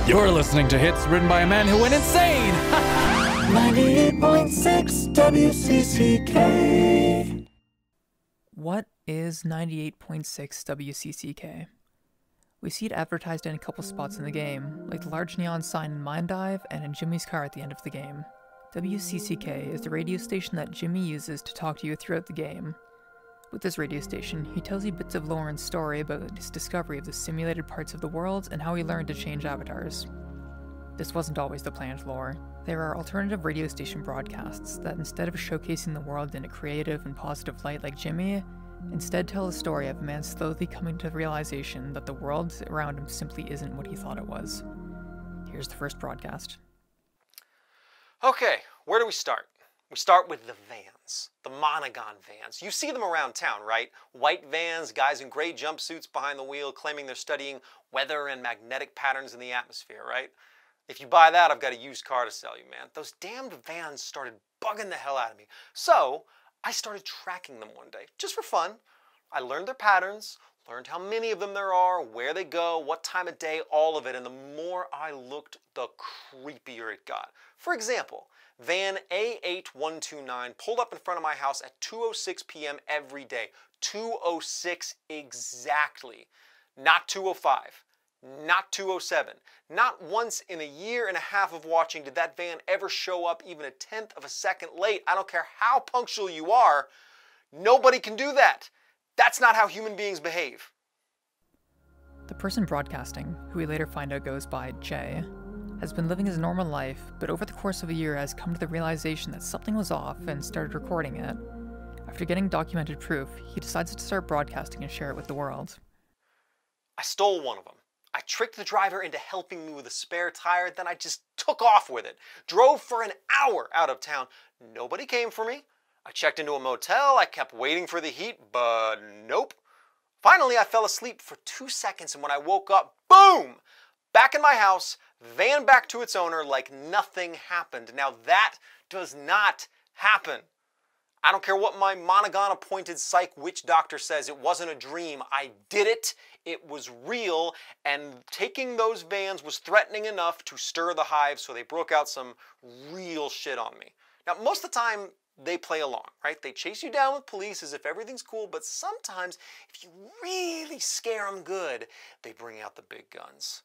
You're listening to hits written by a man who went insane! 98.6 WCCK. What is 98.6 WCCK? We see it advertised in a couple spots in the game, like the large neon sign in Mine Dive and in Jimmy's car at the end of the game. WCCK is the radio station that Jimmy uses to talk to you throughout the game. With this radio station, he tells you bits of Lauren's story about his discovery of the simulated parts of the world and how he learned to change avatars. This wasn't always the planned lore. There are alternative radio station broadcasts that, instead of showcasing the world in a creative and positive light like Jimmy, instead tell the story of a man slowly coming to the realization that the world around him simply isn't what he thought it was. Here's the first broadcast. Okay, where do we start? We start with the vans, the monogon vans. You see them around town, right? White vans, guys in gray jumpsuits behind the wheel claiming they're studying weather and magnetic patterns in the atmosphere, right? If you buy that, I've got a used car to sell you, man. Those damned vans started bugging the hell out of me. So I started tracking them one day, just for fun. I learned their patterns, learned how many of them there are, where they go, what time of day, all of it. And the more I looked, the creepier it got. For example, van A8129 pulled up in front of my house at 2:06 p.m. every day. 2:06 exactly. Not 2:05. Not 2:07. Not once in a year and a half of watching did that van ever show up even a tenth of a second late. I don't care how punctual you are. Nobody can do that. That's not how human beings behave. The person broadcasting, who we later find out goes by Jay, has been living his normal life, but over the course of a year has come to the realization that something was off and started recording it. After getting documented proof, he decides to start broadcasting and share it with the world. I stole one of them. I tricked the driver into helping me with a spare tire, then I just took off with it. Drove for an hour out of town. Nobody came for me. I checked into a motel, I kept waiting for the heat, but nope. Finally, I fell asleep for 2 seconds, and when I woke up, boom! Back in my house, van back to its owner like nothing happened. Now that does not happen. I don't care what my monogon-appointed psych witch doctor says. It wasn't a dream. I did it. It was real. And taking those vans was threatening enough to stir the hive, so they broke out some real shit on me. Now, most of the time, they play along, right? They chase you down with police as if everything's cool, but sometimes, if you really scare them good, they bring out the big guns.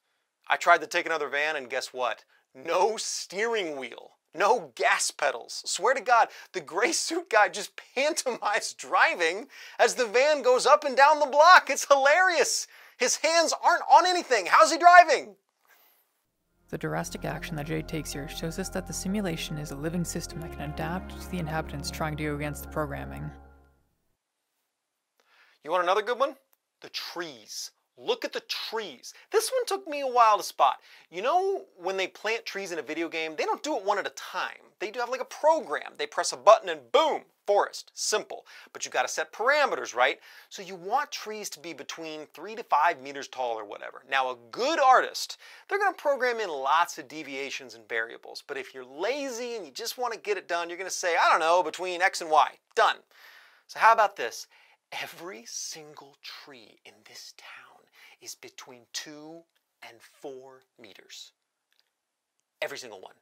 I tried to take another van, and guess what? No steering wheel. No gas pedals. Swear to God, the gray suit guy just pantomized driving as the van goes up and down the block. It's hilarious. His hands aren't on anything. How's he driving? The drastic action that Jay takes here shows us that the simulation is a living system that can adapt to the inhabitants trying to go against the programming. You want another good one? The trees. Look at the trees. This one took me a while to spot. You know, when they plant trees in a video game, they don't do it one at a time. They do have like a program. They press a button and boom, forest. Simple. But you got to set parameters, right? So you want trees to be between 3 to 5 meters tall or whatever. Now, a good artist, they're going to program in lots of deviations and variables. But if you're lazy and you just want to get it done, you're going to say, I don't know, between X and Y. Done. So how about this? Every single tree in this town is between 2 and 4 meters. Every single one.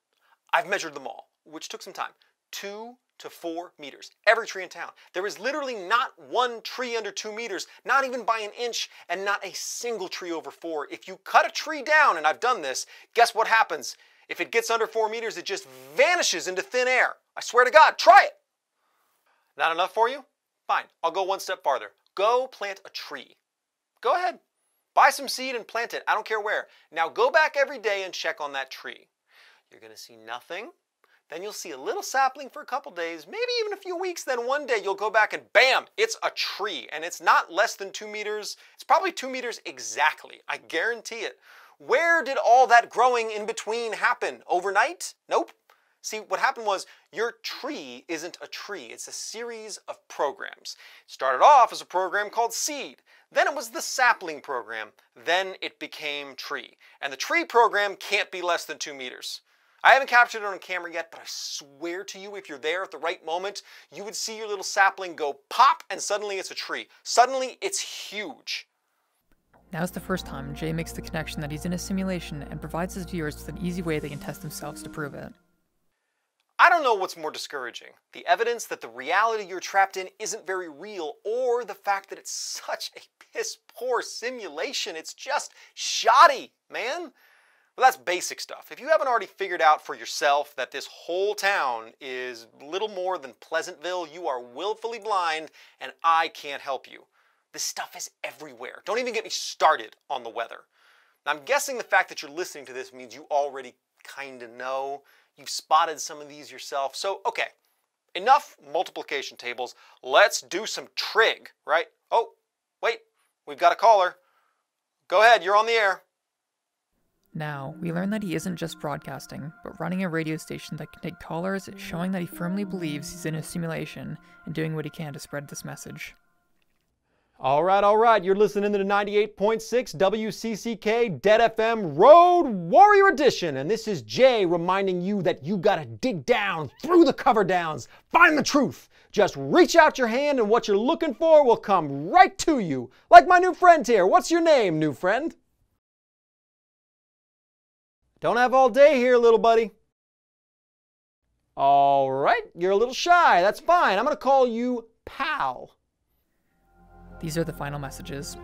I've measured them all, which took some time. 2 to 4 meters. Every tree in town. There is literally not one tree under 2 meters, not even by an inch, and not a single tree over 4. If you cut a tree down, and I've done this, guess what happens? If it gets under 4 meters, it just vanishes into thin air. I swear to God, try it. Not enough for you? Fine, I'll go one step farther. Go plant a tree. Go ahead. Buy some seed and plant it. I don't care where. Now go back every day and check on that tree. You're going to see nothing. Then you'll see a little sapling for a couple days, maybe even a few weeks. Then one day you'll go back and bam, it's a tree. And it's not less than 2 meters. It's probably 2 meters exactly. I guarantee it. Where did all that growing in between happen? Overnight? Nope. See, what happened was your tree isn't a tree. It's a series of programs. It started off as a program called seed. Then it was the sapling program. Then it became tree. And the tree program can't be less than 2 meters. I haven't captured it on camera yet, but I swear to you, if you're there at the right moment, you would see your little sapling go pop, and suddenly it's a tree. Suddenly it's huge. Now's the first time Jay makes the connection that he's in a simulation and provides his viewers with an easy way they can test themselves to prove it. I don't know what's more discouraging, the evidence that the reality you're trapped in isn't very real, or the fact that it's such a piss-poor simulation. It's just shoddy, man. Well, that's basic stuff. If you haven't already figured out for yourself that this whole town is little more than Pleasantville, you are willfully blind, and I can't help you. This stuff is everywhere. Don't even get me started on the weather. Now, I'm guessing the fact that you're listening to this means you already kind of know. You've spotted some of these yourself. So, okay, enough multiplication tables. Let's do some trig, right? Oh, wait, we've got a caller. Go ahead, you're on the air. Now, we learn that he isn't just broadcasting, but running a radio station that can take callers, showing that he firmly believes he's in a simulation and doing what he can to spread this message. All right, you're listening to the 98.6 WCCK Dead FM Road Warrior Edition, and this is Jay reminding you that you gotta dig down through the cover downs, find the truth. Just reach out your hand and what you're looking for will come right to you. Like my new friend here. What's your name, new friend? Don't have all day here, little buddy. All right, you're a little shy. That's fine. I'm gonna call you Pal. These are the final messages.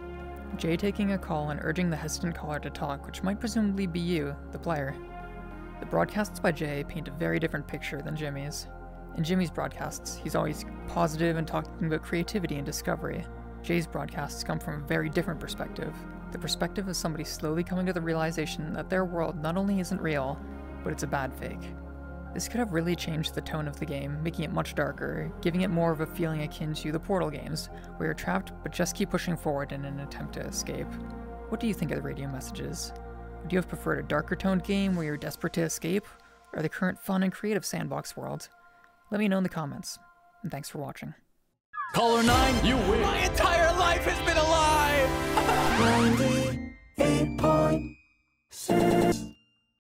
Jay taking a call and urging the hesitant caller to talk, which might presumably be you, the player. The broadcasts by Jay paint a very different picture than Jimmy's. In Jimmy's broadcasts, he's always positive and talking about creativity and discovery. Jay's broadcasts come from a very different perspective. The perspective of somebody slowly coming to the realization that their world not only isn't real, but it's a bad fake. This could have really changed the tone of the game, making it much darker, giving it more of a feeling akin to the Portal games, where you're trapped but just keep pushing forward in an attempt to escape. What do you think of the radio messages? Would you have preferred a darker toned game where you're desperate to escape, or the current fun and creative sandbox world? Let me know in the comments, and thanks for watching. Caller 9, you win. My entire life has been a lie!